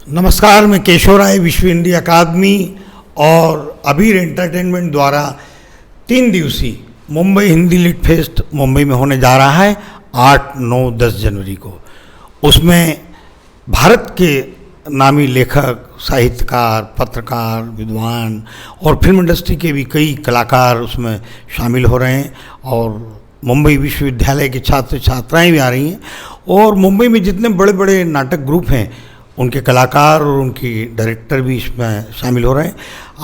नमस्कार, मैं केशव राय, विश्व हिंदी अकादमी और अबीर एंटरटेनमेंट द्वारा 3 दिवसीय मुंबई हिंदी लिट फेस्ट मुंबई में होने जा रहा है 8, 9, 10 जनवरी को। उसमें भारत के नामी लेखक, साहित्यकार, पत्रकार, विद्वान और फिल्म इंडस्ट्री के भी कई कलाकार उसमें शामिल हो रहे हैं और मुंबई विश्वविद्यालय के छात्र छात्राएं भी आ रही हैं और मुंबई में जितने बड़े बड़े नाटक ग्रुप हैं उनके कलाकार और उनकी डायरेक्टर भी इसमें शामिल हो रहे हैं।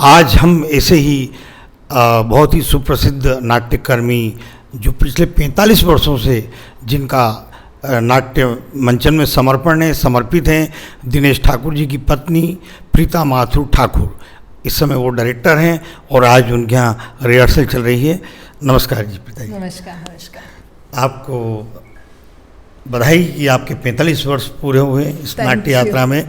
आज हम ऐसे ही बहुत ही सुप्रसिद्ध नाट्यकर्मी जो पिछले 45 वर्षों से जिनका नाट्य मंचन में समर्पित हैं, दिनेश ठाकुर जी की पत्नी प्रीता माथुर ठाकुर, इस समय वो डायरेक्टर हैं और आज उनके यहाँ रिहर्सल चल रही है। नमस्कार जी प्रीता जी। नमस्कार। आपको बधाई कि आपके 45 वर्ष पूरे हुए इस नाट्य यात्रा में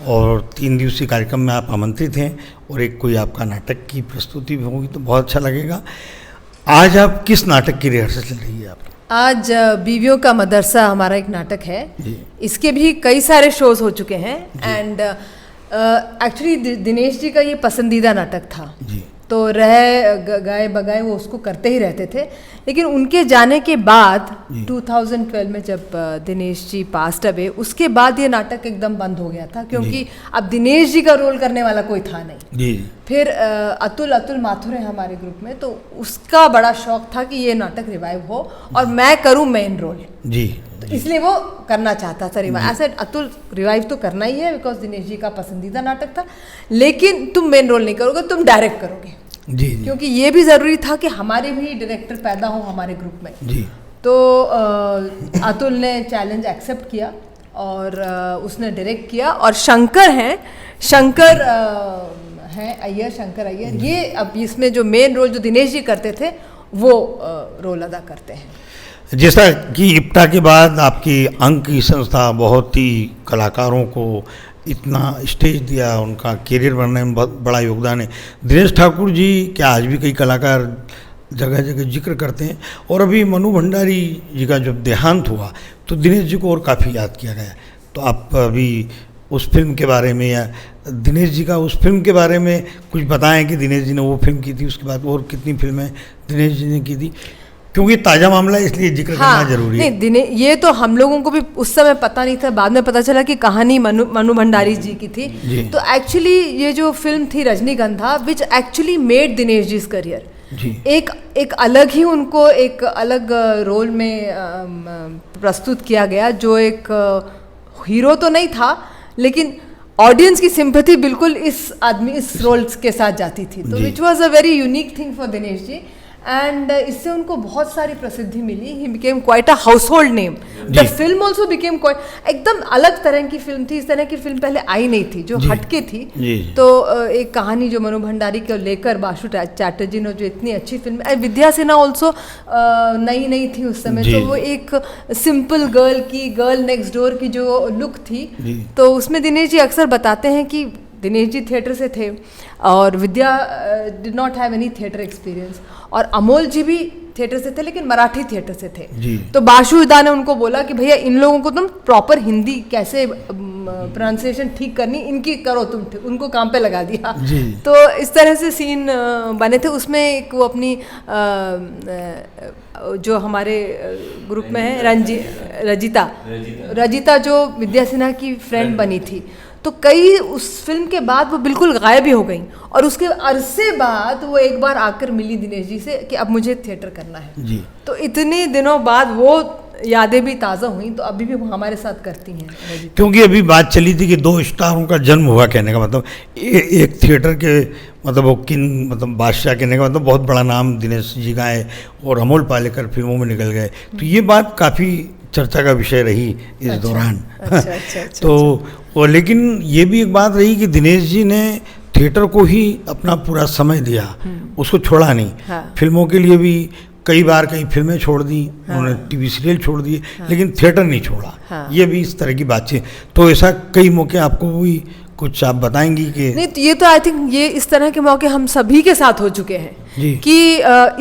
और 3 दिवसीय कार्यक्रम में आप आमंत्रित हैं और एक कोई आपका नाटक की प्रस्तुति भी होगी तो बहुत अच्छा लगेगा। आज आप किस नाटक की रिहर्सल चल रही है आपकी? आज बीवियों का मदरसा हमारा एक नाटक है जी। इसके भी कई सारे शोज हो चुके हैं एंड एक्चुअली दिनेश जी का ये पसंदीदा नाटक था जी। तो गाए बगाए वो उसको करते ही रहते थे, लेकिन उनके जाने के बाद 2012 में जब दिनेश जी पास्ट अवे, उसके बाद ये नाटक एकदम बंद हो गया था क्योंकि अब दिनेश जी का रोल करने वाला कोई था नहीं जी। फिर अतुल माथुर है हमारे ग्रुप में, तो उसका बड़ा शौक था कि ये नाटक रिवाइव हो और मैं करूँ मेन रोल जी। तो इसलिए वो करना चाहता था रिवाइव। ऐसे अतुल रिवाइव तो करना ही है बिकॉज दिनेश जी का पसंदीदा नाटक था, लेकिन तुम मेन रोल नहीं करोगे, तुम डायरेक्ट करोगे जी। क्योंकि ये भी ज़रूरी था कि हमारे भी डायरेक्टर पैदा हो हमारे ग्रुप में जी। तो अतुल ने चैलेंज एक्सेप्ट किया और उसने डायरेक्ट किया और शंकर अय्यर ये अब इसमें जो मेन रोल जो दिनेश जी करते थे वो रोल अदा करते हैं। जैसा कि इप्टा के बाद आपकी अंक की संस्था बहुत ही कलाकारों को इतना स्टेज दिया, उनका करियर बनने में बहुत बड़ा योगदान है। दिनेश ठाकुर जी क्या आज भी कई कलाकार जगह जगह जिक्र करते हैं और अभी मनु भंडारी जी का जब देहांत हुआ तो दिनेश जी को और काफ़ी याद किया गया। तो आप अभी उस फिल्म के बारे में या दिनेश जी का उस फिल्म के बारे में कुछ बताएं कि दिनेश जी ने वो फिल्म की थी, उसके बाद और कितनी फिल्में दिनेश जी ने की थी, क्योंकि ताज़ा मामला इसलिए जिक्र करना जरूरी है। नहीं, ये तो हम लोगों को भी उस समय पता नहीं था, बाद में पता चला कि कहानी मनु भंडारी जी की थी जी। तो एक्चुअली ये जो फिल्म थी Rajnigandha, which actually made Dinesh ji career ji. एक अलग ही उनको एक अलग रोल में प्रस्तुत किया गया, जो एक हीरो तो नहीं था लेकिन ऑडियंस की सिंपैथी बिल्कुल इस रोल के साथ जाती थी। तो which was a very unique thing for Dinesh ji and इससे उनको बहुत सारी प्रसिद्धि मिली। He became quite a household name. The film also became quite एकदम अलग तरह की फिल्म थी, इस तरह की फिल्म पहले आई नहीं थी, जो हटके थी। तो एक कहानी जो मनु भंडारी को लेकर बासु चैटर्जी ने जो इतनी अच्छी फिल्म, विद्या सिन्हा ऑल्सो नई थी उस समय, तो वो एक सिंपल गर्ल नेक्स्ट डोर की जो लुक थी, तो उसमें दिनेश जी अक्सर बताते हैं कि दिनेश जी थिएटर से थे और Vidya did not have any theatre experience और अमोल जी भी थिएटर से थे लेकिन मराठी थिएटर से थे जी। तो बाशुदा ने उनको बोला कि भैया इन लोगों को तुम प्रॉपर हिंदी कैसे प्रोनाउंसिएशन ठीक करनी इनकी करो, तुम उनको काम पे लगा दिया जी। तो इस तरह से सीन बने थे। उसमें एक वो अपनी जो हमारे ग्रुप में है रजिता जो विद्या सिन्हा की फ्रेंड बनी थी, तो कई उस फिल्म के बाद वो बिल्कुल गायब ही हो गई और उसके अरसे बाद वो एक बार आकर मिली दिनेश जी से कि अब मुझे थिएटर करना है जी। तो इतने दिनों बाद वो यादें भी ताज़ा हुई, तो अभी भी वो हमारे साथ करती हैं। क्योंकि अभी बात चली थी कि 2 स्टारों का जन्म हुआ, कहने का मतलब एक थिएटर के मतलब वो बादशाह, कहने का मतलब बहुत बड़ा नाम दिनेश जी का है और अमोल पालेकर फिल्मों में निकल गए, तो ये बात काफ़ी चर्चा का विषय रही इस दौरान। तो लेकिन ये भी एक बात रही कि दिनेश जी ने थिएटर को ही अपना पूरा समय दिया, उसको छोड़ा नहीं। फिल्मों के लिए भी कई फिल्में छोड़ दी उन्होंने, टीवी सीरियल छोड़ दिए, लेकिन थिएटर नहीं छोड़ा। ये भी इस तरह की बात है। तो ऐसा कई मौके आपको भी कुछ आप बताएंगी कि नहीं, तो ये तो आई थिंक ये इस तरह के मौके हम सभी के साथ हो चुके हैं जी। कि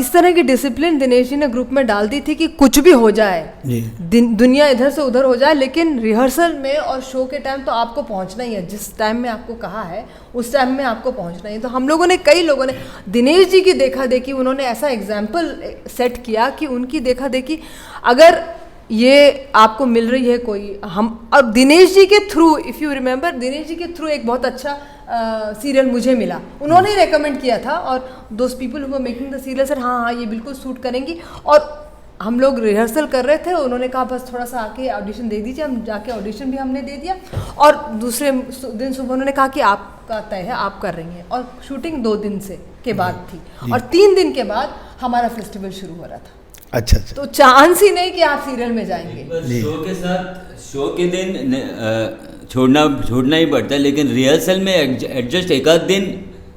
इस तरह की डिसिप्लिन दिनेश जी ने ग्रुप में डाल दी थी कि कुछ भी हो जाए जी दुनिया इधर से उधर हो जाए, लेकिन रिहर्सल में और शो के टाइम तो आपको पहुंचना ही है। जिस टाइम में आपको कहा है उस टाइम में आपको पहुंचना ही है। तो हम लोगों ने, कई लोगों ने दिनेश जी की देखा देखी, उन्होंने ऐसा एग्जाम्पल सेट किया कि उनकी देखा देखी अगर ये आपको मिल रही है कोई, हम और दिनेश जी के through, if you remember, Dinesh ji के थ्रू एक बहुत अच्छा सीरियल मुझे मिला, उन्होंने रेकमेंड किया था और those people who were making the serial sir हाँ ये बिल्कुल सूट करेंगी। और हम लोग रिहर्सल कर रहे थे, उन्होंने कहा बस थोड़ा सा आके ऑडिशन दे दीजिए। हम जाके ऑडिशन भी हमने दे दिया और दूसरे दिन सुबह उन्होंने कहा कि आपका तय है, आप कर रही हैं। और शूटिंग 2 दिन से के बाद थी और 3 दिन के बाद हमारा फेस्टिवल शुरू हो रहा था। अच्छा। तो चांस ही नहीं कि आप सीरियल में जाएंगे। शो के साथ शो के दिन छोड़ना ही पड़ता है, लेकिन रिहर्सल में एडजस्ट एक आध दिन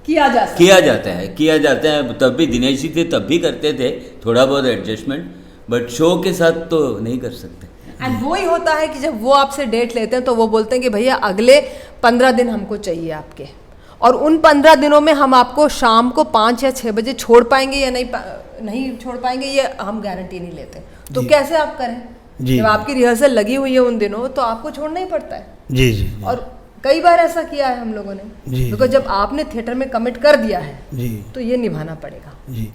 किया जाता है। तब भी दिनेश जी थे तब भी करते थे थोड़ा बहुत एडजस्टमेंट, बट शो के साथ तो नहीं कर सकते। एंड वो ही होता है कि जब वो आपसे डेट लेते हैं तो वो बोलते हैं कि भैया अगले 15 दिन हमको चाहिए आपके, और उन 15 दिनों में हम आपको शाम को 5 या 6 बजे छोड़ पाएंगे या नहीं छोड़ पाएंगे, ये हम गारंटी नहीं लेते। तो कैसे आप करें जब आपकी रिहर्सल लगी हुई है उन दिनों, तो आपको छोड़ना ही पड़ता है। जी। और कई बार ऐसा किया है हम लोगों ने, बिकॉज जब आपने थिएटर में कमिट कर दिया है तो ये निभाना पड़ेगा। जी।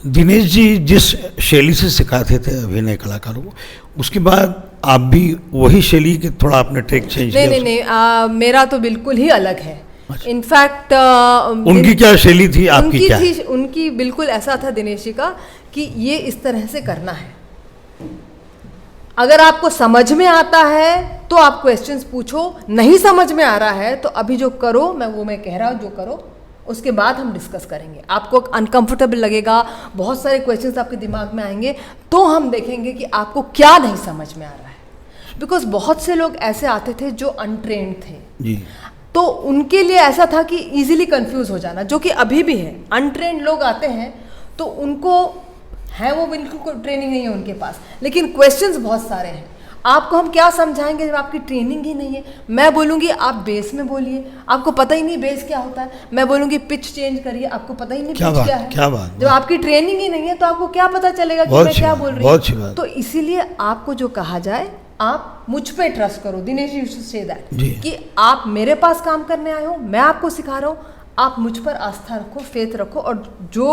दिनेश जी जिस शैली से सिखाते थे अभिनय कलाकारों को, उसके बाद आप भी वही शैली के थोड़ा आपने ट्रैक चेंज किया? नहीं, मेरा तो बिल्कुल ही अलग है। इनफैक्ट उनकी क्या शैली थी, आपकी क्या? उनकी बिल्कुल ऐसा था दिनेश जी का कि ये इस तरह से करना है, अगर आपको समझ में आता है तो आप क्वेश्चंस पूछो, नहीं समझ में आ रहा है तो अभी जो करो, मैं कह रहा हूँ जो करो, उसके बाद हम डिस्कस करेंगे। आपको अनकंफर्टेबल लगेगा, बहुत सारे क्वेश्चंस आपके दिमाग में आएंगे, तो हम देखेंगे कि आपको क्या नहीं समझ में आ रहा है। बिकॉज बहुत से लोग ऐसे आते थे जो अनट्रेन्ड थे जी। तो उनके लिए ऐसा था कि इजीली कंफ्यूज हो जाना, जो कि अभी भी है। अनट्रेन्ड लोग आते हैं तो उनको है, वो बिल्कुल ट्रेनिंग नहीं है उनके पास, लेकिन क्वेश्चंस बहुत सारे हैं। आपको हम क्या समझाएंगे जब आपकी ट्रेनिंग ही नहीं है? मैं बोलूँगी आप बेस में बोलिए, आपको पता ही नहीं बेस क्या होता है। मैं बोलूँगी पिच चेंज करिए, आपको पता ही नहीं पिच क्या है। क्या बात, जब आपकी ट्रेनिंग ही नहीं है तो आपको क्या पता चलेगा कि मैं क्या बोल रही हूँ? तो इसीलिए आपको जो कहा जाए, आप मुझ पे ट्रस्ट करो। दिनेश जी से से दैट कि आप मेरे पास काम करने आए हो, मैं आपको सिखा रहा हूँ, आप मुझ पर आस्था रखो, फेथ रखो, और जो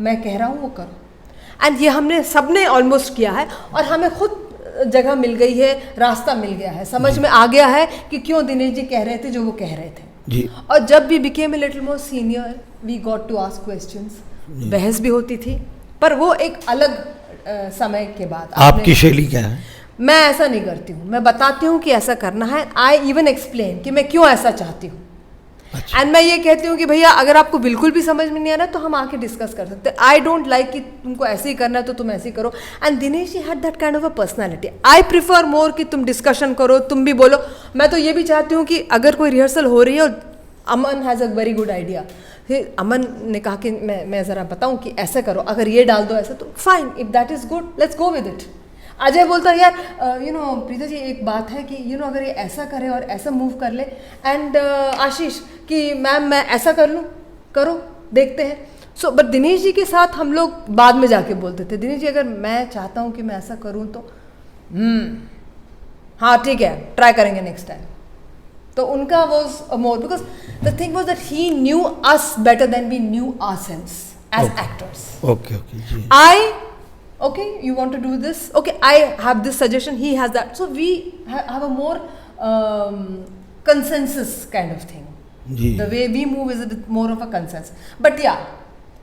मैं कह रहा हूँ वो करो। एंड ये हमने सबने ऑलमोस्ट किया है, और हमें खुद जगह मिल गई है, रास्ता मिल गया है, समझ में आ गया है कि क्यों दिनेश जी कह रहे थे जो वो कह रहे थे जी। और जब भी became a little more senior, we got to ask questions. बहस भी होती थी, पर वो एक अलग समय के बाद। आपकी शैली क्या है? मैं ऐसा नहीं करती हूँ, मैं बताती हूँ कि ऐसा करना है। आई इवन एक्सप्लेन कि मैं क्यों ऐसा चाहती हूँ। अच्छा। एंड मैं ये कहती हूँ कि भैया अगर आपको बिल्कुल भी समझ में नहीं आ रहा तो हम आके डिस्कस कर सकते हैं। आई डोंट लाइक कि तुमको ऐसे ही करना है तो तुम ऐसे ही करो। And Dinesh ji had that kind of a personality. I prefer more कि तुम डिस्कशन करो, तुम भी बोलो। मैं तो ये भी चाहती हूँ कि अगर कोई रिहर्सल हो रही है और Aman has a very good idea, फिर अमन ने कहा कि मैं ज़रा बताऊँ कि ऐसा करो, अगर ये डाल दो ऐसा, तो fine, if that is good let's go with it. Ajay बोलता है यार प्रीता जी एक बात है कि अगर ये ऐसा करे और ऐसा मूव कर ले, एंड आशीष कि मैम मैं ऐसा कर लूँ, करो देखते हैं। सो बट दिनेश जी के साथ हम लोग बाद में जाके बोलते थे, दिनेश जी अगर मैं चाहता हूँ कि मैं ऐसा करूँ तो हाँ ठीक है, ट्राई करेंगे नेक्स्ट टाइम। तो उनका was more, because the thing was that he knew us better than we knew ourselves as actors. Okay जी। Okay, you want to do this? Okay, I have this suggestion, he has that. So we have a more consensus kind of thing. The way we move is a bit more of a consensus. But yeah,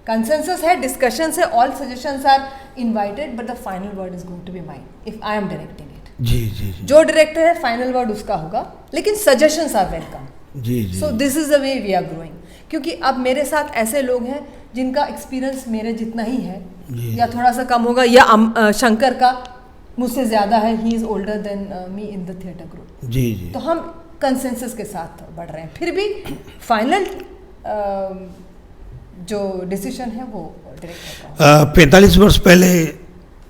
consensus है, discussions है, all suggestions are invited, but the final word is going to be mine if I am directing it. जी। जो director है final word उसका होगा, लेकिन suggestions are welcome. Ji. So this is the way we are growing. क्योंकि अब मेरे साथ ऐसे लोग हैं जिनका एक्सपीरियंस मेरे जितना ही है या थोड़ा सा कम होगा, या शंकर का मुझसे ज़्यादा है, he is older than me in the theatre group. जी। तो हम कंसेंसस के साथ बढ़ रहे हैं, फिर भी फाइनल जो डिसीजन है वो डायरेक्टर का। 45 वर्ष पहले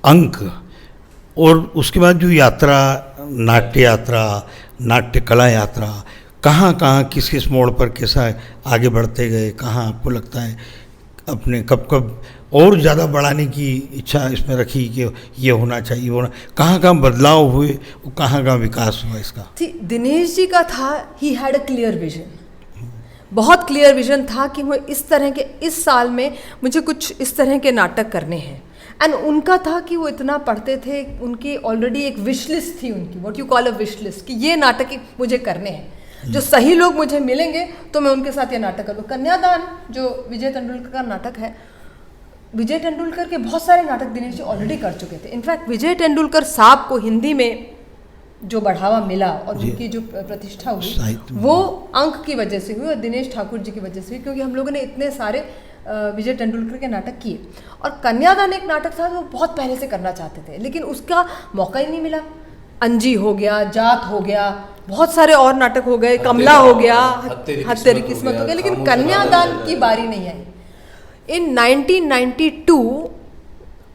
अंक, और उसके बाद जो यात्रा, नाट्य यात्रा, नाट्य कला यात्रा, कहाँ कहाँ किस किस मोड़ पर कैसा आगे बढ़ते गए, कहाँ आपको लगता है अपने कब कब और ज़्यादा बढ़ाने की इच्छा इसमें रखी कि ये होना चाहिए, होना, कहाँ कहाँ बदलाव हुए और कहाँ कहाँ विकास हुआ इसका? दिनेश जी का था, he had a clear vision, बहुत क्लियर विजन था कि मैं इस तरह के, इस साल में मुझे कुछ इस तरह के नाटक करने हैं। एंड उनका था कि वो इतना पढ़ते थे, उनकी ऑलरेडी एक विश लिस्ट थी उनकी, what you call a wish list, कि ये नाटक मुझे करने हैं, जो सही लोग मुझे मिलेंगे तो मैं उनके साथ ये नाटक करूँ। कन्यादान जो विजय तेंदुलकर का नाटक है, विजय तेंदुलकर के बहुत सारे नाटक दिनेश जी ऑलरेडी कर चुके थे। इनफैक्ट विजय तेंदुलकर साहब को हिंदी में जो बढ़ावा मिला और उनकी जो प्रतिष्ठा हुई वो अंक की वजह से हुई और दिनेश ठाकुर जी की वजह से हुई, क्योंकि हम लोगों ने इतने सारे विजय तेंदुलकर के नाटक किए। और कन्यादान एक नाटक था जो बहुत पहले से करना चाहते थे, लेकिन उसका मौका ही नहीं मिला। अंजी हो गया, जात हो गया, बहुत सारे और नाटक हो गए, कमला हो गया, हत्तेरी किस्मत हो गया, लेकिन कन्यादान की बारी नहीं आई। In 1992,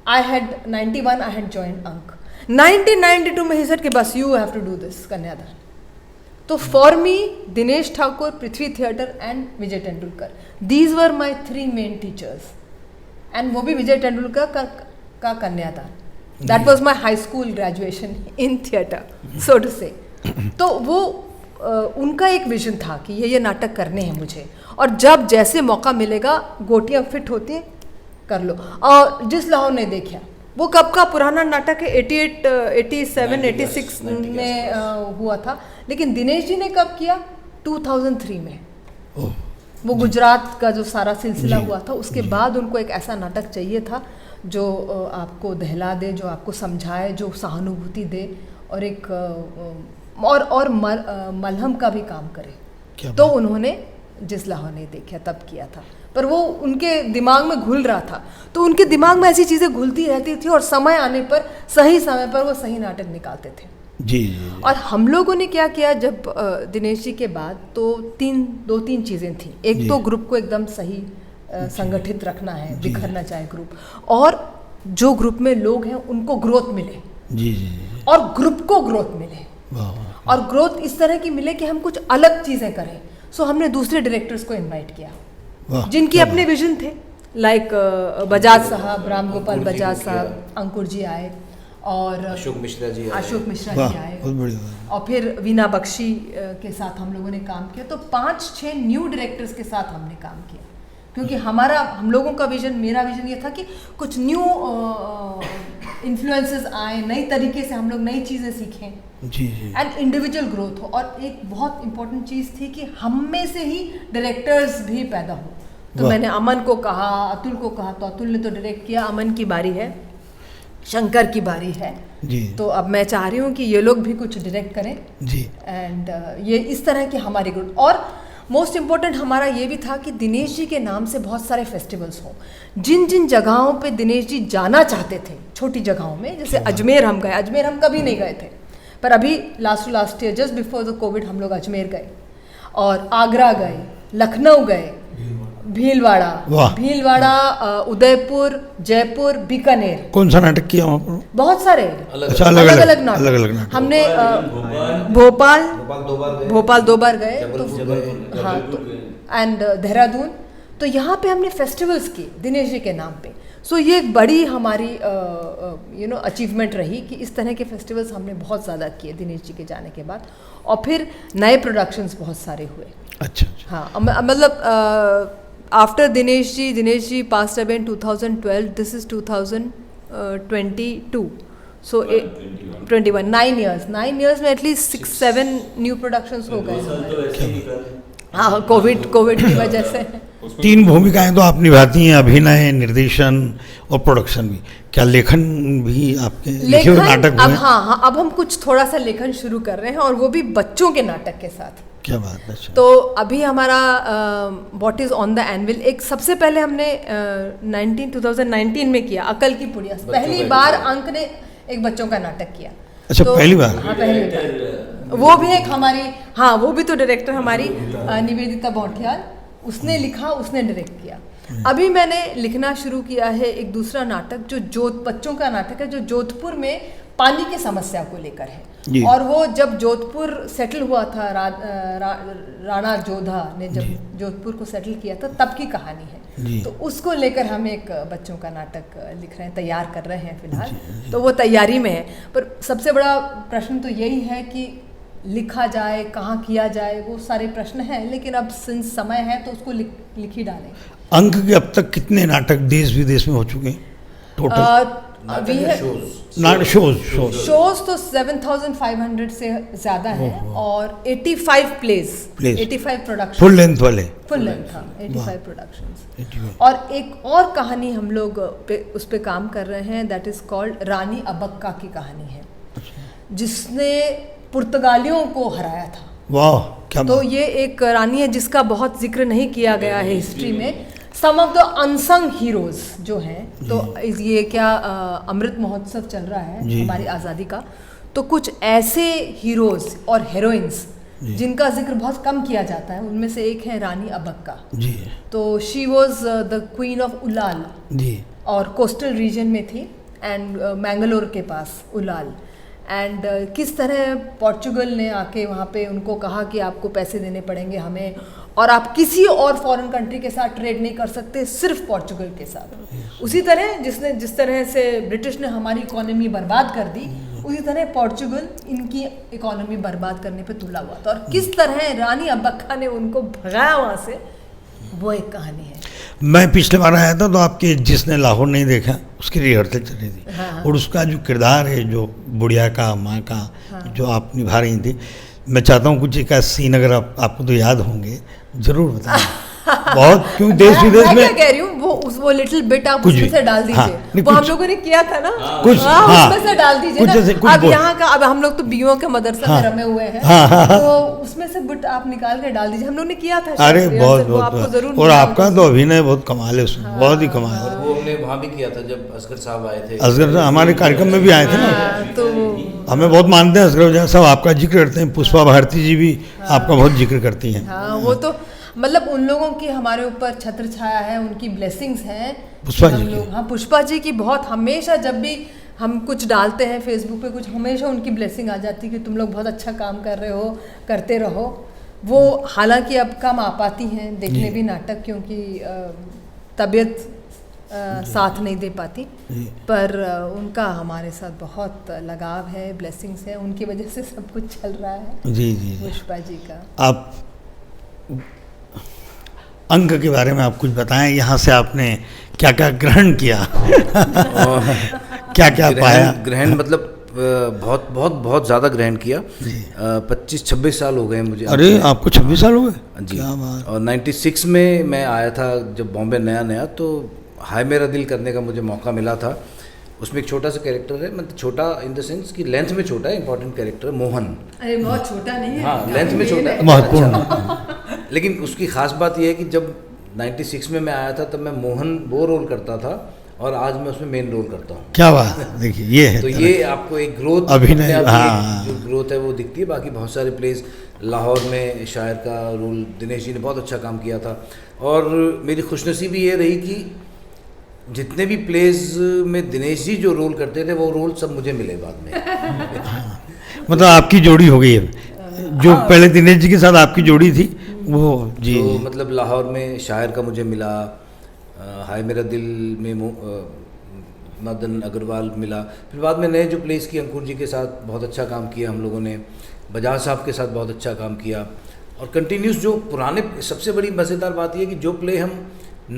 I had 91. I had joined Ank. 1992 में he said कि बस you have to do this कन्यादान। तो for me, Dinesh Thakur, Prithvi theatre and Vijay Tendulkar, these were my three main teachers. And वो भी विजय तेंदुलकर का कन्यादान। That was my high school graduation in theatre, so to say. तो वो उनका एक विजन था कि ये नाटक करने हैं मुझे, और जब जैसे मौका मिलेगा, गोटियां फिट होती हैं कर लो। और जिस लाहौर ने देखा, वो कब का पुराना नाटक है, 88, 87, 86 में हुआ था, लेकिन दिनेश जी ने कब किया, 2003 में। वो गुजरात का जो सारा सिलसिला हुआ था, उसके बाद उनको एक ऐसा नाटक चाहिए था जो आपको दहला दे, जो आपको समझाए, जो सहानुभूति दे, और एक और मलहम का भी काम करे। तो उन्होंने जिस लाहौर ने देखा तब किया था, पर वो उनके दिमाग में घुल रहा था। तो उनके दिमाग में ऐसी चीज़ें घुलती रहती थी और समय आने पर, सही समय पर वो सही नाटक निकालते थे। जी। और हम लोगों ने क्या किया, जब दिनेश जी के बाद तो दो तीन चीज़ें थी। एक तो ग्रुप को एकदम सही संगठित रखना है, बिखरना चाहे ग्रुप, और जो ग्रुप में लोग हैं उनको ग्रोथ मिले, जी, और ग्रुप को ग्रोथ मिले, और ग्रोथ इस तरह की मिले कि हम कुछ अलग चीज़ें करें। सो हमने दूसरे डायरेक्टर्स को इनवाइट किया जिनके अपने विजन थे, लाइक बजाज साहब, राम गोपाल बजाज साहब, अंकुर जी आए, और अशोक मिश्रा जी आए, और फिर वीना बख्शी के साथ हम लोगों ने काम किया। तो 5-6 न्यू डायरेक्टर्स के साथ हमने काम किया, क्योंकि हम लोगों का विजन, मेरा विजन ये था कि कुछ न्यू इन्फ्लुएंसेस आए, नई तरीके से हम लोग नई चीज़ें सीखें, एंड इंडिविजुअल ग्रोथ हो। और एक बहुत इंपॉर्टेंट चीज़ थी कि हम में से ही डायरेक्टर्स भी पैदा हो। तो मैंने अमन को कहा, अतुल को कहा, तो अतुल ने तो डायरेक्ट किया, अमन की बारी है, शंकर की बारी है जी। तो अब मैं चाह रही हूँ कि ये लोग भी कुछ डायरेक्ट करें जी, एंड ये इस तरह के हमारी ग्रुप। और मोस्ट इम्पॉर्टेंट हमारा ये भी था कि दिनेश जी के नाम से बहुत सारे फेस्टिवल्स हों। जिन जिन जगहों पे दिनेश जी जाना चाहते थे, छोटी जगहों में, जैसे अजमेर हम गए, अजमेर हम कभी नहीं गए थे, पर अभी last year just before the Covid हम लोग अजमेर गए, और आगरा गए, लखनऊ गए, भीलवाड़ा, उदयपुर, जयपुर, बीकानेर। कौन सा नाटक किया वहाँ पर? बहुत सारे अलग नाटक हमने भोपाल 2 बार गए, तो हाँ, तो एंड देहरादून। तो यहाँ पे हमने फेस्टिवल्स किए दिनेश जी के नाम पे। सो ये एक बड़ी हमारी अचीवमेंट रही कि इस तरह के फेस्टिवल्स हमने बहुत ज़्यादा किए दिनेश जी के जाने के बाद, और फिर नए प्रोडक्शंस बहुत सारे हुए। अच्छा। हाँ, मतलब after Dinesh ji passed away in 2012. This is 2022. So 21. 9 years. 9 years में एटलीस्ट 6-7 न्यू प्रोडक्शंस हो गए। हाँ, कोविड की वजह से 3 भूमिकाएं तो आप निभाती हैं, अभिनय, निर्देशन और प्रोडक्शन भी। क्या लेखन भी आपके लिखे हुए नाटक हुए? हाँ, अब हम कुछ थोड़ा सा लेखन शुरू कर रहे हैं, और वो भी बच्चों के नाटक के साथ। क्या बात है। तो अभी हमारा what is on the anvil, एक सबसे पहले हमने 2019 में किया, अकल की पुड़िया। पहली बार अंक ने एक बच्चों का नाटक किया। अच्छा, तो पहली बार? हाँ, पहली बार। वो भी एक हमारी, हाँ, वो भी तो डायरेक्टर हमारी निवेदिता बौठियाल, उसने लिखा, उसने डायरेक्ट किया। अभी मैंने लिखना शुरू किया है एक दूसरा नाटक, जो बच्चों का नाटक है, जो जोधपुर में पानी की समस्या को लेकर जी। है। और वो जब जोधपुर सेटल हुआ था, राणा जोधा ने जब जोधपुर को सेटल किया था, तब की कहानी है। तो उसको लेकर हम एक बच्चों का नाटक लिख रहे हैं, तैयार कर रहे हैं फिलहाल। तो वो तैयारी में है। पर सबसे बड़ा प्रश्न तो यही है कि लिखा जाए, कहाँ किया जाए, वो सारे प्रश्न हैं। लेकिन अब सिंस समय है तो उसको लिख ही डालें। अंक के अब तक कितने नाटक देश विदेश में हो चुके हैं टोटल? शोज तो 7,500 से ज्यादा है और 85 प्लेज, 85 प्रोडक्शन, फुल लेंथ वाले, फुल लेंथ, हाँ, 85 प्रोडक्शंस। और एक और कहानी हम लोग उस पे काम कर रहे हैं, that is called Rani Abbakka की कहानी है, जिसने पुर्तगालियों को हराया था। वाह, क्या तो ये एक रानी है जिसका बहुत जिक्र नहीं किया गया है हिस्ट्री में। सम ऑफ द अनसंग हीरोज जो हैं, तो ये क्या अमृत महोत्सव चल रहा है हमारी आज़ादी का, तो कुछ ऐसे हीरोज और हीरोइंस जिनका जिक्र बहुत कम किया जाता है, उनमें से एक है रानी अबक्का जी। तो she was the queen of Ullal ji, और कोस्टल रीजन में थी, एंड मैंगलोर के पास उलाल। एंड किस तरह पोर्चुगल ने आके वहाँ पे उनको कहा कि आपको पैसे देने पड़ेंगे हमें, और आप किसी और फॉरेन कंट्री के साथ ट्रेड नहीं कर सकते, सिर्फ पोर्चुगल के साथ। उसी तरह जिस तरह से ब्रिटिश ने हमारी इकोनॉमी बर्बाद कर दी, उसी तरह पोर्चुगल इनकी इकोनॉमी बर्बाद करने पे तुला हुआ था। और किस तरह रानी अबक्का ने उनको भगाया वहाँ से, वो एक कहानी है। मैं पिछले बार आया था तो आपके जिसने लाहौर नहीं देखा उसकी रिहर्सल चल रही थी। हाँ। और उसका जो किरदार है, जो बुढ़िया का, माँ का, जो आप निभा रही थी, मैं चाहता हूँ कुछ एक सीन अगर आपको तो याद होंगे जरूर बताएं। बहुत, क्यों देश विदेश में मैं कह रही हूँ वो लिटिल बिट आप उसमें से डाल दीजिए। वो हम लोगों ने किया था ना, कुछ उसमें से डाल दीजिए ना। अब यहाँ का, अब हम लोग तो बीओ के मदरसा में रमे हुए हैं, तो उसमें से बिट आप निकाल के डाल दीजिए। हम लोग ने किया था। अरे बहुत, और आपका तो अभिनय बहुत कमाल है उसमें, बहुत ही कमाल है। वो हमने वहाँ भी किया था जब असगर साहब आए थे। असगर साहब हमारे कार्यक्रम में भी आए थे ना, तो हमें बहुत मानते हैं असगर साहब, आपका जिक्र करते हैं। पुष्पा भारती जी भी आपका बहुत जिक्र करती हैं। हाँ, वो तो मतलब उन लोगों की हमारे ऊपर छत्र छाया है, उनकी ब्लेसिंग्स हैं पुष्पा जी की। हाँ, पुष्पा जी की बहुत, हमेशा जब भी हम कुछ डालते हैं फेसबुक पे कुछ, हमेशा उनकी ब्लेसिंग आ जाती है कि तुम लोग बहुत अच्छा काम कर रहे हो, करते रहो। वो हालांकि अब कम आ पाती हैं देखने भी नाटक, क्योंकि तबीयत साथ नहीं दे पाती, पर उनका हमारे साथ बहुत लगाव है, ब्लेसिंग्स है, उनकी वजह से सब कुछ चल रहा है। जी जी, पुष्पा जी का। आप अंक के बारे में आप कुछ बताएं, यहाँ से आपने क्या क्या ग्रहण किया? क्या क्या पाया? ग्रहण मतलब बहुत बहुत बहुत ज़्यादा ग्रहण किया। 25-26 साल हो गए मुझे। अरे आपको 26 साल हो गए? जी। क्या बात। और 96 में मैं आया था जब बॉम्बे नया, तो हाय मेरा दिल करने का मुझे मौका मिला था। उसमें एक छोटा सा कैरेक्टर है, मतलब छोटा इन द सेंस कि लेंथ में छोटा है, इंपॉर्टेंट कैरेक्टर है मोहन। अरे बहुत छोटा नहीं है, हाँ, लेंथ में छोटा है, महत्वपूर्ण। लेकिन उसकी खास बात यह है कि जब 96 में मैं आया था तब मैं मोहन वो रोल करता था, और आज मैं उसमें मेन रोल करता हूँ। क्या बात, देखिए ये है तो ये आपको एक ग्रोथ, अभिनय, हाँ, जो ग्रोथ है वो दिखती है। बाकी बहुत सारे प्लेस, लाहौर में शायर का रोल दिनेश जी ने बहुत अच्छा काम किया था। और मेरी खुशनसीबी ये रही कि जितने भी प्लेस में दिनेश जी जो रोल करते थे, वो रोल सब मुझे मिले बाद में। मतलब आपकी जोड़ी हो गई है, जो पहले दिनेश जी के साथ आपकी जोड़ी थी वो। जी, तो जी। मतलब लाहौर में शायर का मुझे मिला, हाय मेरा दिल में मदन अग्रवाल मिला। फिर बाद में नए जो प्लेस की अंकुर जी के साथ बहुत अच्छा काम किया हम लोगों ने, बजाज साहब के साथ बहुत अच्छा काम किया। और कंटिन्यूस जो पुराने, सबसे बड़ी मज़ेदार बात यह कि जो प्ले हम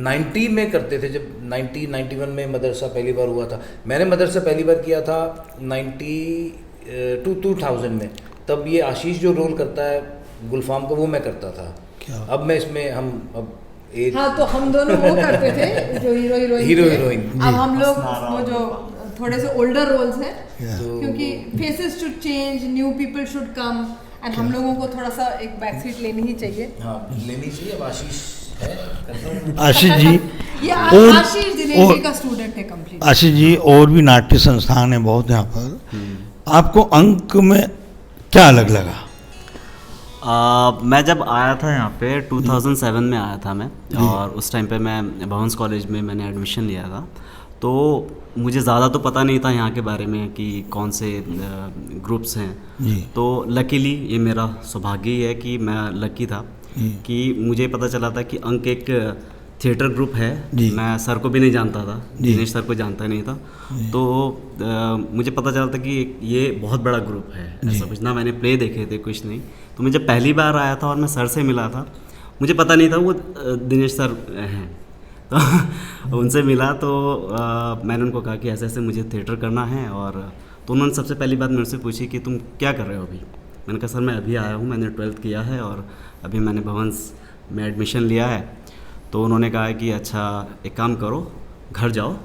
90 में करते थे, जब 91 में मदरसा पहली बार हुआ था, मैंने मदरसा पहली बार किया था 2000 में, तब ये आशीष जो रोल करता है गुलफाम को, वो मैं करता था। अब मैं इसमें हाँ, तो हम दोनों वो करते थे जो हीरोइन। अब हम लोग वो जो थोड़े से ओल्डर रोल्स हैं, क्योंकि faces should change, new people should come, and हम लोगों को थोड़ा सा एक बैक सीट लेनी ही चाहिए। हाँ, लेनी चाहिए। अब आशीष आशीष जी, ये आशीष दिनेश जी का स्टूडेंट है कंप्लीट। आशीष जी, और भी नाट्य संस्थान है बहुत यहाँ पर, आपको अंक में क्या अलग लगा? मैं जब आया था यहाँ पे 2007 में आया था मैं, और उस टाइम पे मैं भवंस कॉलेज में मैंने एडमिशन लिया था। तो मुझे ज़्यादा तो पता नहीं था यहाँ के बारे में कि कौन से ग्रुप्स हैं जी। तो लकीली ये मेरा सौभाग्य ही है कि मैं लकी था कि मुझे पता चला था कि अंक एक थिएटर ग्रुप है। जी। मैं सर को भी नहीं जानता था, जी। दिनेश सर को जानता नहीं था। तो मुझे पता चला था कि ये बहुत बड़ा ग्रुप है, ऐसा कुछ ना, मैंने प्ले देखे थे कुछ नहीं। तो मैं जब पहली बार आया था और मैं सर से मिला था, मुझे पता नहीं था वो दिनेश सर हैं। तो उनसे मिला तो मैंने उनको कहा कि ऐसे ऐसे मुझे थिएटर करना है। और तो उन्होंने सबसे पहली बात मेरे से पूछी कि तुम क्या कर रहे हो अभी। मैंने कहा सर मैं अभी आया हूँ, मैंने 12th किया है और अभी मैंने भवंस में एडमिशन लिया है। तो उन्होंने कहा कि अच्छा एक काम करो, घर जाओ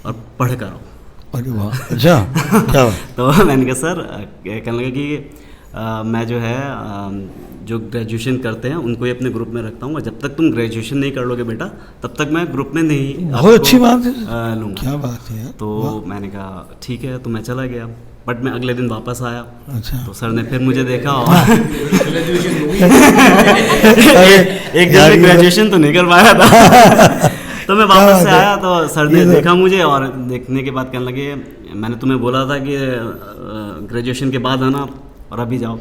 और पढ़ कर आओ। अरे वाह, अच्छा क्या बात। तो मैंने कहा सर, कहने लगा कि मैं जो है जो ग्रेजुएशन करते हैं उनको ही अपने ग्रुप में रखता हूँ, और जब तक तुम ग्रेजुएशन नहीं कर लोगे बेटा तब तक मैं ग्रुप में नहीं बहुत अच्छी बात है, लूँगा। क्या बात है। तो मैंने कहा ठीक है, तो मैं चला गया। बट मैं अगले दिन वापस आया। अच्छा। तो सर ने फिर मुझे देखा और एक दिन यार, में ग्रेजुएशन तो नहीं कर पाया था। तो मैं वापस से आया तो सर ने देखा मुझे, और देखने के बाद कहने लगे मैंने तुम्हें बोला था कि ग्रेजुएशन के बाद आना और अभी जाओ।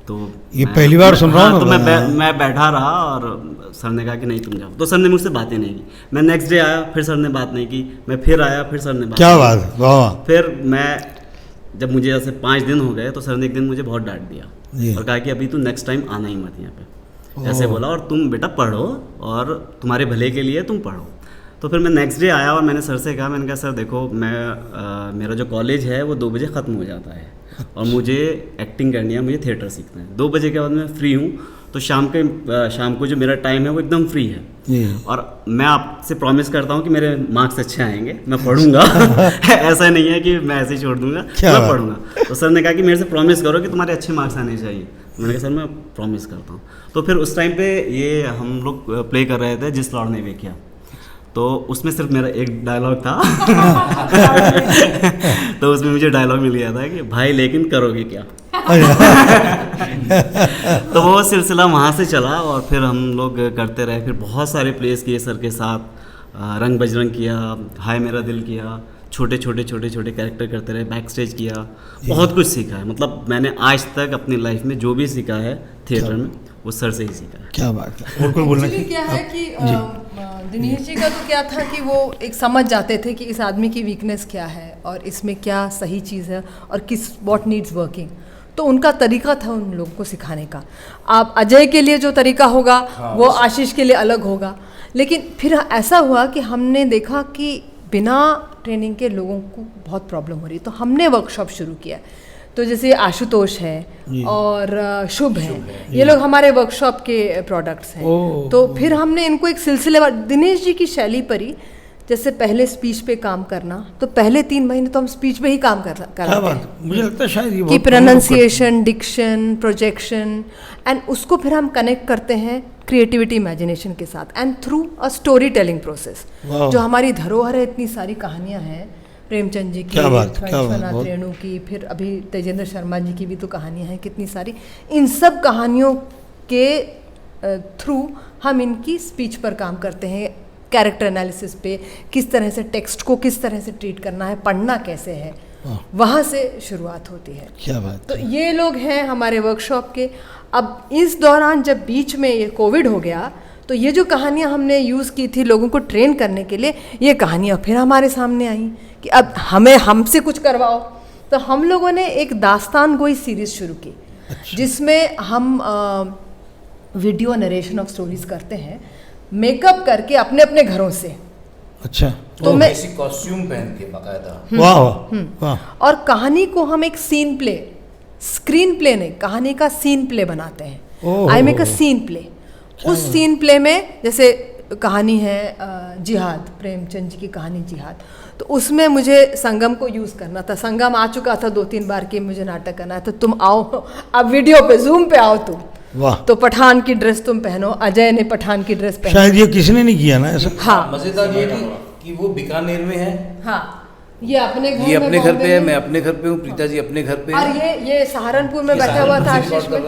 तो ये पहली बार सुन रहा हूँ। तो मैं बैठा रहा और सर ने कहा कि नहीं तुम जाओ। तो सर ने मुझसे बातें नहीं की। मैं नेक्स्ट डे आया, फिर सर ने बात नहीं की। मैं फिर आया, फिर सर ने बात क्या नहीं बात है, वाह। फिर मैं जब मुझे ऐसे 5 दिन हो गए तो सर ने एक दिन मुझे बहुत डांट दिया जी। और कहा कि अभी तू नेक्स्ट टाइम आना ही मत यहाँ पे, ऐसे बोला, और तुम बेटा पढ़ो और तुम्हारे भले के लिए तुम पढ़ो। तो फिर मैं नेक्स्ट डे आया और मैंने सर से कहा, मैंने कहा सर देखो मैं मेरा जो कॉलेज है वो 2 बजे ख़त्म हो जाता है और मुझे एक्टिंग करनी है, मुझे थिएटर सीखना है। 2 बजे के बाद मैं फ्री हूँ, तो शाम को जो मेरा टाइम है वो एकदम फ्री है। और मैं आपसे प्रॉमिस करता हूँ कि मेरे मार्क्स अच्छे आएंगे, मैं पढ़ूंगा। ऐसा नहीं है कि मैं ऐसे ही छोड़ दूंगा, मैं पढ़ूंगा। तो सर ने कहा कि मेरे से प्रॉमिस करो कि तुम्हारे अच्छे मार्क्स आने चाहिए। मैंने कहा सर मैं प्रॉमिस करता हूँ। तो फिर उस टाइम पे ये हम लोग प्ले कर रहे थे जिस लॉर्ड ने वे किया, तो उसमें सिर्फ मेरा एक डायलॉग था। तो उसमें मुझे डायलॉग मिल गया था कि भाई लेकिन करोगे क्या। तो वो सिलसिला वहाँ से चला और फिर हम लोग करते रहे। फिर बहुत सारे प्लेस किए सर के साथ, रंग बजरंग किया, हाय मेरा दिल किया, छोटे छोटे कैरेक्टर करते रहे, बैक स्टेज किया, बहुत कुछ सीखा है। मतलब मैंने आज तक अपनी लाइफ में जो भी सीखा है थिएटर में वो सर से ही सीखा है। क्या बात है। और कोई बोलना चाहिए? क्या है कि दिनेश जी का तो क्या था कि वो एक समझ जाते थे कि इस आदमी की वीकनेस क्या है और इसमें क्या सही चीज़ है और किस व्हाट नीड्स वर्किंग। तो उनका तरीका था उन लोगों को सिखाने का। आप अजय के लिए जो तरीका होगा वो आशीष के लिए अलग होगा। लेकिन फिर ऐसा हुआ कि हमने देखा कि बिना ट्रेनिंग के लोगों को बहुत प्रॉब्लम हो रही है, तो हमने वर्कशॉप शुरू किया। तो जैसे आशुतोष है और शुभ है, ये लोग हमारे वर्कशॉप के प्रोडक्ट्स हैं। तो फिर हमने इनको एक सिलसिलेवार दिनेश जी की शैली पर ही, जैसे पहले स्पीच पे काम करना, तो पहले 3 महीने तो हम स्पीच पे ही काम कराते हैं। मुझे लगता है शायद ये कि प्रोनाउंसिएशन, डिक्शन, प्रोजेक्शन, एंड उसको फिर हम कनेक्ट करते हैं क्रिएटिविटी, इमेजिनेशन के साथ, and through a story telling process. जो हमारी धरोहर है, इतनी सारी कहानियां हैं प्रेमचंद जी की, विश्वनाथ रेणु की, फिर अभी तेजेंद्र शर्मा जी की भी तो कहानियां हैं कितनी सारी। इन सब कहानियों के थ्रू हम इनकी स्पीच पर काम करते हैं, कैरेक्टर एनालिसिस पे, किस तरह से टेक्स्ट को किस तरह से ट्रीट करना है, पढ़ना कैसे है, वहाँ से शुरुआत होती है। क्या बात। तो ये लोग हैं हमारे वर्कशॉप के। अब इस दौरान जब बीच में ये कोविड हो गया, तो ये जो कहानियाँ हमने यूज़ की थी लोगों को ट्रेन करने के लिए, ये कहानियाँ फिर हमारे सामने आई कि अब हमसे कुछ करवाओ। तो हम लोगों ने एक दास्तान गोई सीरीज़ शुरू की। अच्छा। जिसमें हम वीडियो नरेशन ऑफ स्टोरीज करते हैं, मेकअप करके अपने अपने घरों से। अच्छा। तो मैं कॉस्ट्यूम पहन के बाकायदा। वाह वाह। और कहानी को हम एक सीन प्ले, स्क्रीन प्ले नहीं, कहानी का सीन प्ले बनाते हैं। I make a scene play. उस सीन प्ले में जैसे कहानी है जिहाद, प्रेमचंद जी की कहानी जिहाद, तो उसमें मुझे संगम को यूज़ करना था। संगम आ चुका था 2-3 बार कि मुझे नाटक करना है, तो तुम आओ अब वीडियो पे, जूम पे आओ तुम। वाह। तो पठान की ड्रेस तुम पहनो, अजय ने पठान की ड्रेस पहनी। शायद ये किसी ने नहीं किया ना ऐसा। हाँ, मजेदार ये कि वो बीकानेर में है। हाँ, ये अपने घर पे है, मैं अपने घर पे हूँ, प्रीता जी अपने घर पे। और ये सहारनपुर में बैठा हुआ था आशीष में।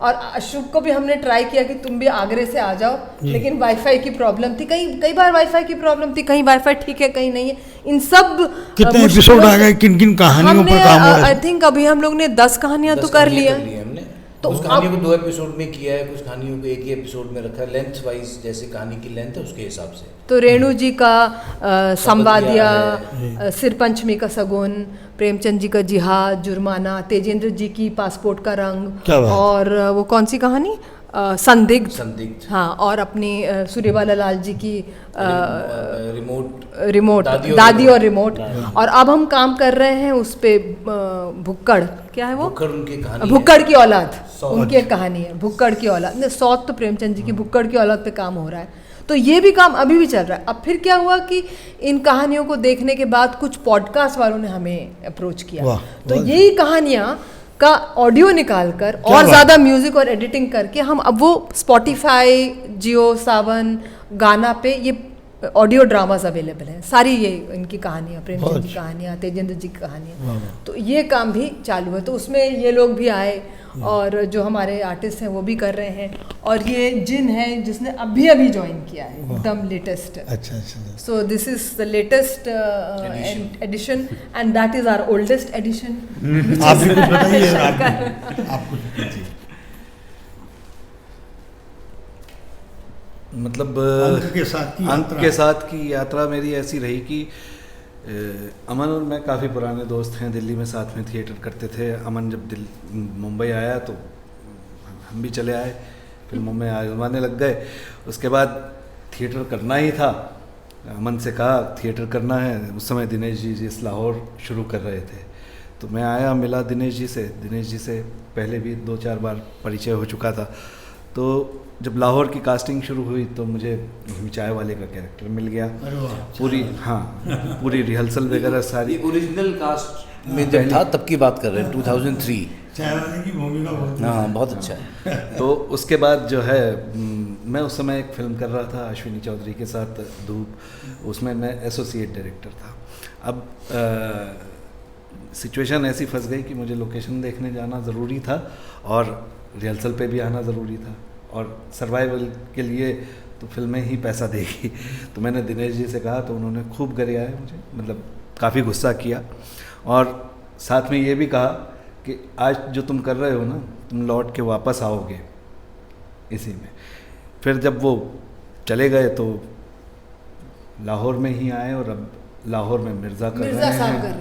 और अशुभ को भी हमने ट्राई किया कि तुम भी आगरे से आ जाओ, लेकिन वाईफाई की प्रॉब्लम थी, कई बार वाईफाई की प्रॉब्लम थी, कहीं वाईफाई ठीक है कहीं नहीं है। इन सब कितने एपिसोड आ गए, किन किन कहानियों पर काम हो रहा है? आई थिंक अभी हम लोग ने 10 कहानियां तो कर लिया हमने, तो कुछ कहानियों को 2 एपिसोड में किया है, कुछ कहानियों को एक ही एपिसोड में रखा है, लेंथ वाइज जैसे कहानी की लेंथ है उसके हिसाब से। तो रेणु जी का संवादिया, है। सिर पंचमी का सगुन, प्रेमचंद जी का जिहाद, जुर्माना, तेजेंद्र जी की पासपोर्ट का रंग, क्या बात? और वो कौन सी कहानी, संदिग्ध, हाँ, और अपनी सूर्यवाला लाल जी की रिमोट दादी और रिमोट, और अब हम काम कर रहे हैं उस पे भुक्कड़, क्या है वो, भुक्कड़ की औलाद, उनकी एक कहानी है भुक्कड़ की औलाद। सौत तो प्रेमचंद जी की, भुक्कड़ की औलाद पे काम हो रहा है, तो ये भी काम अभी भी चल रहा है। अब फिर क्या हुआ कि इन कहानियों को देखने के बाद कुछ पॉडकास्ट वालों ने हमें अप्रोच किया, तो यही कहानियाँ का ऑडियो निकालकर और ज़्यादा म्यूजिक और एडिटिंग करके हम अब वो स्पॉटिफाई, जियो सावन, गाना पे ये ऑडियो ड्रामास अवेलेबल हैं, सारी ये इनकी कहानियाँ, प्रेमचंद की कहानियाँ, तेजेंद्र जी की कहानियाँ, तो ये काम भी चालू है। तो उसमें ये लोग भी आए और जो हमारे आर्टिस्ट हैं वो भी कर रहे हैं, और ये जिन है जिसने अभी ज्वाइन किया है, एकदम लेटेस्ट। अच्छा। So this is the latest edition and that is our oldest edition. आप भी कुछ बताइए, आप कुछ बताइए। मतलब अंक के साथ की यात्रा मेरी ऐसी रही कि अमन और मैं काफ़ी पुराने दोस्त हैं, दिल्ली में साथ में थिएटर करते थे। अमन जब मुंबई आया तो हम भी चले आए, फिर मुंबई आजमाने लग गए। उसके बाद थिएटर करना ही था, अमन से कहा थिएटर करना है। उस समय दिनेश जी जिस लाहौर शुरू कर रहे थे, तो मैं आया, मिला दिनेश जी से पहले भी 2-4 बार परिचय हो चुका था। तो जब लाहौर की कास्टिंग शुरू हुई तो मुझे चाय वाले का कैरेक्टर मिल गया। पूरी रिहर्सल वगैरह सारी ओरिजिनल कास्ट में जब था तब की बात कर रहे हैं, 2003। चाय वाले की भूमिका बहुत अच्छा है। तो उसके बाद जो है मैं उस समय एक फिल्म कर रहा था अश्विनी चौधरी के साथ, धूप, उसमें मैं एसोसिएट डायरेक्टर था। अब सिचुएशन ऐसी फंस गई कि मुझे लोकेशन देखने जाना ज़रूरी था और रिहर्सल पे भी आना ज़रूरी था, और सर्वाइवल के लिए तो फिल्में ही पैसा देगी। तो मैंने दिनेश जी से कहा, तो उन्होंने खूब गरियाया मुझे, मतलब काफ़ी गुस्सा किया, और साथ में ये भी कहा कि आज जो तुम कर रहे हो ना, तुम लौट के वापस आओगे इसी में। फिर जब वो चले गए तो लाहौर में ही आए, और अब लाहौर में मिर्ज़ा कर रहे हैं।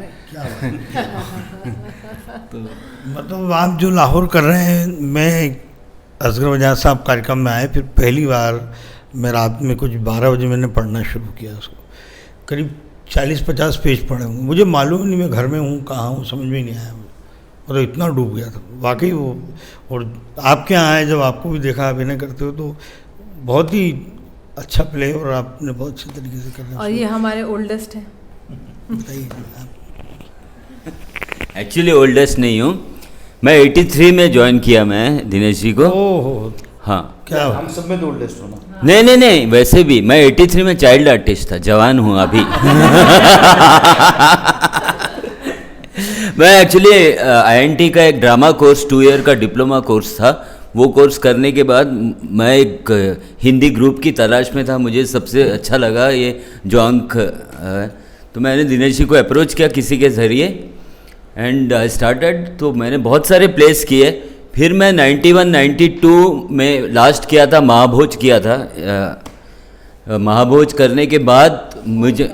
तो मतलब आप जो लाहौर कर रहे हैं, मैं असगर वजाद साहब कार्यक्रम में आए, फिर पहली बार मैं रात में कुछ 12 बजे मैंने पढ़ना शुरू किया उसको, करीब 40-50 पेज पढ़े होंगे, मुझे मालूम नहीं मैं घर में हूँ कहाँ हूँ, समझ में नहीं आया, मतलब इतना डूब गया था वाकई वो। और आपके यहाँ आए, जब आपको भी देखा अभिनय करते हो, तो बहुत ही अच्छा प्ले, और आपने बहुत अच्छे तरीके से करना। और ये हमारे ओल्डेस्ट हैं। बताइए। एक्चुअली ओल्डेस्ट नहीं हूँ मैं, 83 में ज्वाइन किया मैं दिनेश जी को। ओहो, हाँ, क्या हम सब में तो ओल्डेस्ट हो ना? नहीं, वैसे भी मैं 83 में चाइल्ड आर्टिस्ट था, जवान हूँ अभी। मैं एक्चुअली INT का एक ड्रामा कोर्स 2 ईयर का डिप्लोमा कोर्स था। वो कोर्स करने के बाद मैं एक हिंदी ग्रुप की तलाश में था, मुझे सबसे अच्छा लगा ये जो अंक, तो मैंने दिनेश जी को अप्रोच किया किसी के ज़रिए, एंड आई स्टार्टेड। तो मैंने बहुत सारे प्लेस किए। फिर मैं 91-92 में लास्ट किया था, महाभोज किया था। महाभोज करने के बाद मुझे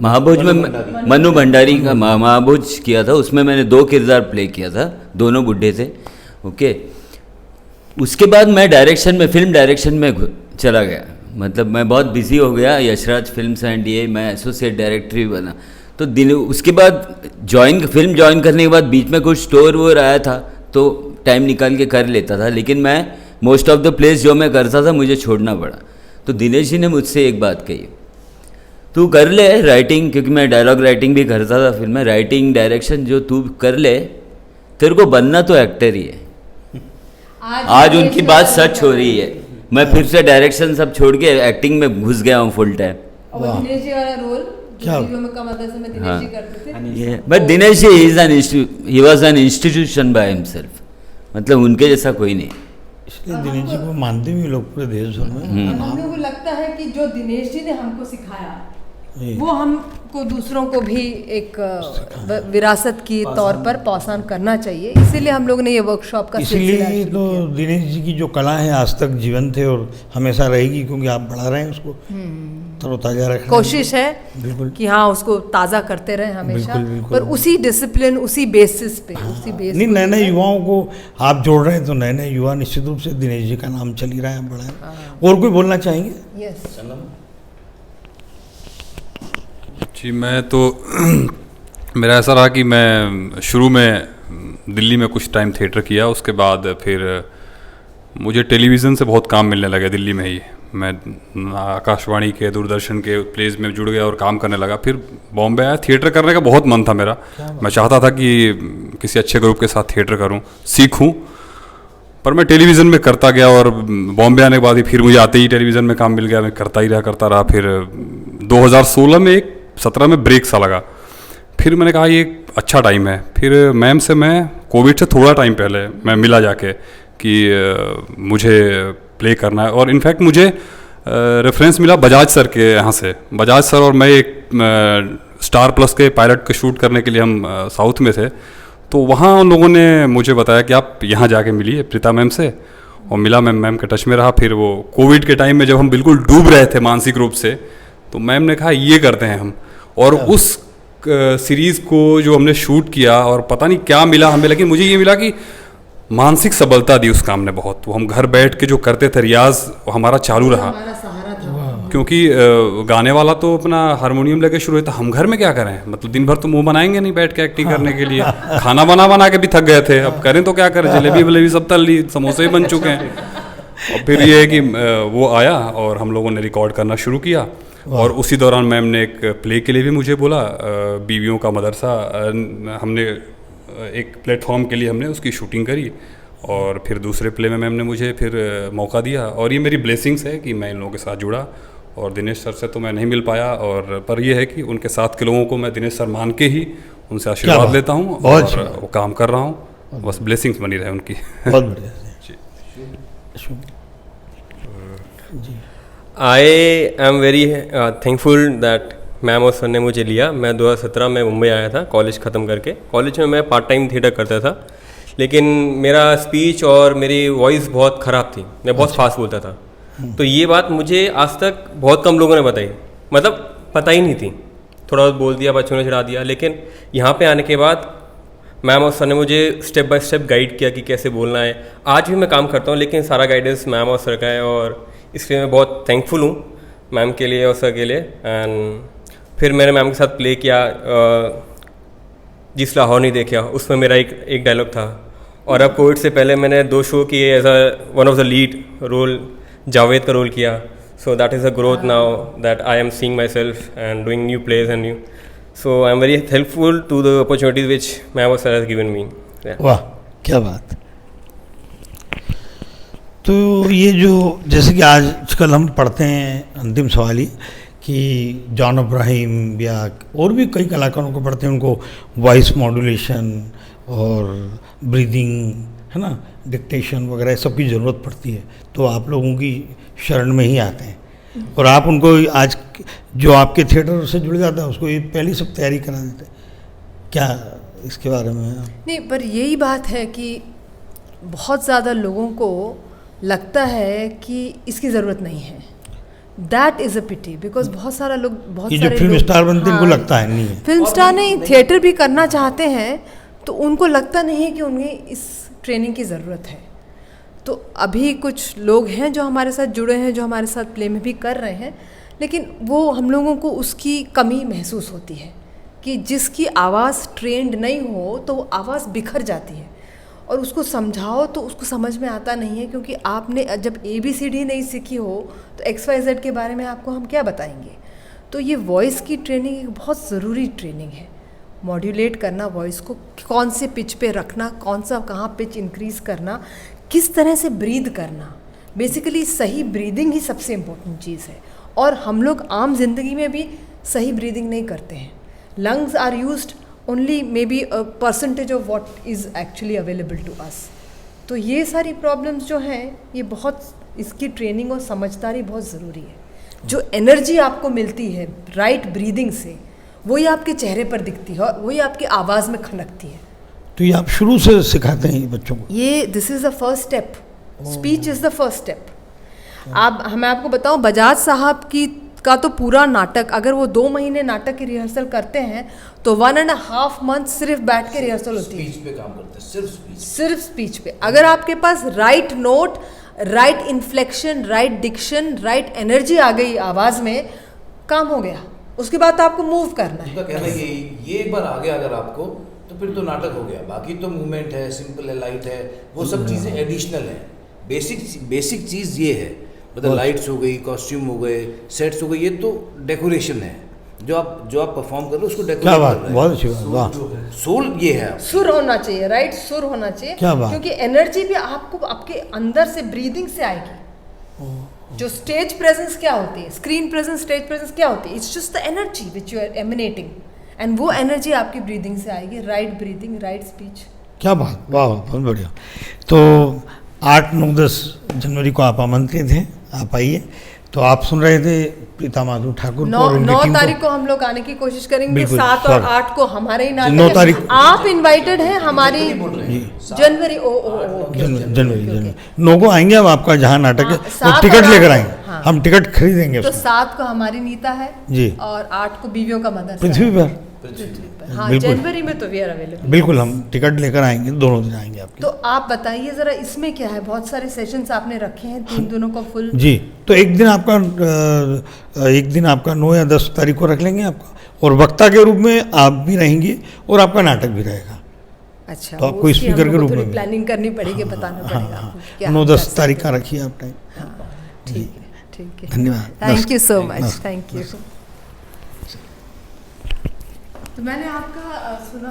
महाभोज में मनु भंडारी का महाभोज किया था, उसमें मैंने 2 किरदार प्ले किया था, दोनों बुढ़े थे। ओके, उसके बाद मैं डायरेक्शन में, फिल्म डायरेक्शन में चला गया, मतलब मैं बहुत बिजी हो गया, यशराज फिल्म्स एंड ये मैं एसोसिएट डायरेक्टर भी बना। तो उसके बाद फिल्म ज्वाइन करने के बाद बीच में कुछ स्टोर वोर आया था तो टाइम निकाल के कर लेता था, लेकिन मैं मोस्ट ऑफ द प्लेस जो मैं करता था मुझे छोड़ना पड़ा। तो दिनेश जी ने मुझसे एक बात कही, तू कर ले राइटिंग, क्योंकि मैं डायलॉग राइटिंग भी करता था फिल्म में, राइटिंग डायरेक्शन जो तू कर ले, तेरे को बनना तो एक्टर ही है। आज उनकी बात सच हो रही है। मैं फिर से डायरेक्शन सब छोड़ के एक्टिंग में घुस गया हूँ फुल टाइम। दिनेश जी वाला रोल क्या? But Dinesh, he was an institution by himself. मतलब उनके जैसा कोई नहीं। इसलिए दिनेश जी को मानते भी लोग पूरे देश भर में। हम लोगों को लगता है कि जो दिनेश जी ने हमको सिखाया जी। वो हमको दूसरों को भी एक विरासत की तौर पर पास करना चाहिए, इसीलिए हम लोग ने ये वर्कशॉप का सिलसिला इसीलिए शुरू तो किया। दिनेश जी की जो कला है आज तक जीवंत है और हमेशा रहेगी, क्योंकि आप बढ़ा रहे हैं उसको, तरोताजा रख रहे हैं। कोशिश है बिल्कुल। कि हाँ उसको ताज़ा करते रहे हमेशा, बिल्कुल, बिल्कुल। पर उसी डिसिप्लिन उसी बेसिस पे उसी बेस नहीं, नए नए युवाओं को आप जोड़ रहे हैं, तो नए नए युवा निश्चित रूप से दिनेश जी का नाम चल ही रहा है, बड़ा है। और कोई बोलना चाहेंगे? यस। जी, मैं तो मेरा ऐसा रहा कि मैं शुरू में दिल्ली में कुछ टाइम थिएटर किया, उसके बाद फिर मुझे टेलीविज़न से बहुत काम मिलने लगा दिल्ली में ही। मैं आकाशवाणी के, दूरदर्शन के प्लेज में जुड़ गया और काम करने लगा। फिर बॉम्बे आया, थिएटर करने का बहुत मन था मेरा। मैं चाहता था कि किसी अच्छे ग्रुप के साथ थिएटर करूं, सीखूं, पर मैं टेलीविज़न में करता गया और बॉम्बे आने के बाद ही फिर मुझे आते ही टेलीविज़न में काम मिल गया, मैं करता रहा। फिर 2016 में 17 में ब्रेक सा लगा। फिर मैंने कहा ये अच्छा टाइम है। फिर मैम से मैं कोविड से थोड़ा टाइम पहले मैं मिला जाके कि मुझे प्ले करना है, और इनफैक्ट मुझे रेफरेंस मिला बजाज सर के यहाँ से। बजाज सर और मैं एक स्टार प्लस के पायलट के शूट करने के लिए हम साउथ में थे, तो वहाँ उन लोगों ने मुझे बताया कि आप यहाँ जाके मिलिए प्रीता मैम से, और मिला। मैम के टच में रहा। फिर वो कोविड के टाइम में जब हम बिल्कुल डूब रहे थे मानसिक रूप से, तो मैम ने कहा ये करते हैं हम, और उस सीरीज़ को जो हमने शूट किया, और पता नहीं क्या मिला हमें, लेकिन मुझे ये मिला कि मानसिक सबलता दी उस काम ने बहुत। वो हम घर बैठ के जो करते थे रियाज, वो हमारा चालू रहा, क्योंकि गाने वाला तो अपना हारमोनियम लेके शुरू हुआ था, हम घर में क्या करें, मतलब दिन भर तो मुंह बनाएंगे नहीं बैठ के एक्टिंग करने के लिए। खाना बना के भी थक गए थे, अब करें तो क्या करें, जलेबी वलेबी सब तल ली, समोसे भी बन चुके हैं। और फिर ये है कि वो आया और हम लोगों ने रिकॉर्ड करना शुरू किया, और उसी दौरान मैम ने एक प्ले के लिए भी मुझे बोला, बीवियों का मदरसा। हमने एक प्लेटफॉर्म के लिए हमने उसकी शूटिंग करी, और फिर दूसरे प्ले में मैम ने मुझे फिर मौका दिया, और ये मेरी ब्लेसिंग्स है कि मैं इन लोगों के साथ जुड़ा। और दिनेश सर से तो मैं नहीं मिल पाया, और पर ये है कि उनके साथ के लोगों को मैं दिनेश सर मान के ही उनसे आशीर्वाद लेता हूँ, और वो काम कर रहा हूँ। बस ब्लेसिंग्स बनी रहे उनकी। बहुत बढ़िया जी। I am very thankful that ma'am और सर ने मुझे लिया। मैं 2017 में मुंबई आया था कॉलेज ख़त्म करके। कॉलेज में मैं पार्ट टाइम थिएटर करता था, लेकिन मेरा स्पीच और मेरी वॉइस बहुत ख़राब थी, मैं बहुत फास्ट बोलता था। तो ये बात मुझे आज तक बहुत कम लोगों ने बताई, मतलब पता ही नहीं थी। थोड़ा बहुत बोल दिया, बच्चों ने चढ़ा दिया, लेकिन यहाँ पे आने के बाद मैम और सर ने मुझे स्टेप बाय स्टेप गाइड किया कि कैसे बोलना है। आज भी मैं काम करता हूँ, लेकिन सारा गाइडेंस मैम और सर का है, और इसलिए मैं बहुत थैंकफुल हूँ मैम के लिए और सर के लिए। एंड फिर मैंने मैम के साथ प्ले किया, जिस लाहौर नहीं देखा, उसमें मेरा एक डायलॉग था। और अब कोविड से पहले मैंने 2 शो किए as a one of the lead role, Javed का रोल किया। So that is a growth now that I am seeing myself and doing new plays and new. So I am very helpful to the opportunities which ma'am और sir has given me. वाह, क्या बात। तो ये जो जैसे कि आजकल हम पढ़ते हैं, अंतिम सवाल ही कि जॉन अब्राहिम या और भी कई कलाकारों को पढ़ते हैं, उनको वॉइस मॉड्यूलेशन और ब्रीदिंग, है ना, डिक्टेशन वगैरह सब की ज़रूरत पड़ती है। तो आप लोगों की शरण में ही आते हैं, और आप उनको आज जो आपके थिएटर से जुड़ जाता है उसको ये पहले सब तैयारी करा देते हैं। क्या इसके बारे में? नहीं, पर यही बात है कि बहुत ज़्यादा लोगों को लगता है कि इसकी ज़रूरत नहीं है। That is a pity, because बहुत सारा लोग, बहुत ये सारे जो फिल्म लोग, स्टार बनते हैं उनको लगता है नहीं है। फिल्म स्टार नहीं, थिएटर भी करना चाहते हैं, तो उनको लगता नहीं है कि उन्हें इस ट्रेनिंग की ज़रूरत है। तो अभी कुछ लोग हैं जो हमारे साथ जुड़े हैं, जो हमारे साथ प्ले में भी कर रहे हैं, लेकिन वो हम लोगों को उसकी कमी महसूस होती है कि जिसकी आवाज़ ट्रेंड नहीं हो तो वो आवाज़ बिखर जाती है, और उसको समझाओ तो उसको समझ में आता नहीं है, क्योंकि आपने जब ABCD नहीं सीखी हो तो XYZ के बारे में आपको हम क्या बताएंगे। तो ये वॉइस की ट्रेनिंग एक बहुत ज़रूरी ट्रेनिंग है। मॉड्यूलेट करना वॉइस को, कौन से पिच पे रखना, कौन सा कहाँ पिच इंक्रीज़ करना, किस तरह से ब्रीद करना, बेसिकली सही ब्रीदिंग ही सबसे इम्पोर्टेंट चीज़ है। और हम लोग आम जिंदगी में भी सही ब्रीदिंग नहीं करते हैं। Lungs are used only maybe a percentage of what is actually available to us. तो ये सारी प्रॉब्लम्स जो हैं ये बहुत, इसकी ट्रेनिंग और समझदारी बहुत ज़रूरी है। जो एनर्जी आपको मिलती है राइट ब्रीदिंग से, वही आपके चेहरे पर दिखती है और वही आपकी आवाज़ में खनकती है। तो ये आप शुरू से सिखाते हैं ये बच्चों को? ये this is the first step, speech is the first step. आप, मैं आपको बताऊं, बजाज साहब की का तो पूरा नाटक, अगर वो 2 महीने नाटक की रिहर्सल करते हैं तो 1.5 मंथ सिर्फ बैठ के रिहर्सल होती है। स्पीच पे काम करते हैं, सिर्फ स्पीच। सिर्फ स्पीच पे। अगर आपके पास right note, right inflection, right diction, right energy आ गई आवाज़ में, काम हो गया। उसके बाद तो आपको मूव करना है। उनका कहना ये एक बार आ गया अगर आपको, तो फिर तो नाटक हो गया। बाकी तो मूवमेंट है, सिंपल है, लाइट है, वो सब चीज़ें एडिशनल है। बेसिक चीज़ ये है, मतलब लाइट्स हो गई, कॉस्ट्यूम हो गए, सेट्स हो गए, ये तो डेकोरेशन है। जो आप परफॉर्म कर रहे हो उसको डेकोरेट क्या कर बात, रहे हैं। बहुत अच्छी बात, वाह। सोल ये है। सुर होना चाहिए, राइट सुर होना चाहिए। क्या बात। क्योंकि एनर्जी भी आपको आपके अंदर से, ब्रीदिंग से आएगी। जो स्टेज प्रेजेंस क्या होती है, स्क्रीन प्रेजेंस, स्टेज प्रेजेंस क्या होती है, it's just the energy which you are emanating, and वो एनर्जी आपकी ब्रीदिंग से आएगी। Right breathing, right speech. क्या बात, वाह वाह, बहुत बढ़िया। तो 8, 9, 10 जनवरी को आप आमंत्रित हैं, आप आइए। तो आप सुन रहे थे प्रीता माधु ठाकुर को और उनकी 9 टीम तारीख को हम लोग आने की कोशिश करेंगे। बिल्कुल, 7 और sorry। 8 को हमारे ही 9 नाटक तारीख है। आप इनवाइटेड हैं हमारी जनवरी। जनवरी 9 को आएंगे। अब आपका जहाँ नाटक है हाँ, वो 7 टिकट और लेकर 8 आएंगे, हाँ। हम टिकट खरीदेंगे तो उसमें। 7 को हमारी नीता है जी। और 8 को बीवियों का मदरसा पृथ्वी है। पर हाँ, बिल्कुल। जनवरी में तो वी आर अवेलेबल। बिल्कुल, हम टिकट लेकर आएंगे, दोनों दिन आएंगे आपके। तो आप बताइए जरा, इसमें क्या है? बहुत सारे सेशंस आपने रखे हैं, 3 दिनों का फुल। जी, तो एक दिन आपका 9 या 10 तारीख को रख लेंगे आपका, और वक्ता के रूप में आप भी रहेंगे और आपका नाटक भी रहेगा। अच्छा, तो आपको स्पीकर के रूप में प्लानिंग करनी पड़ेगी, बताना पड़ेगा आपको क्या 9-10 कर तारीख का सकते रखिए आप टाइम। हैं। ठीक है, ठीक है। धन्यवाद। थैंक यू सो मच, नमस्कार। Thank you. तो मैंने आपका सुना।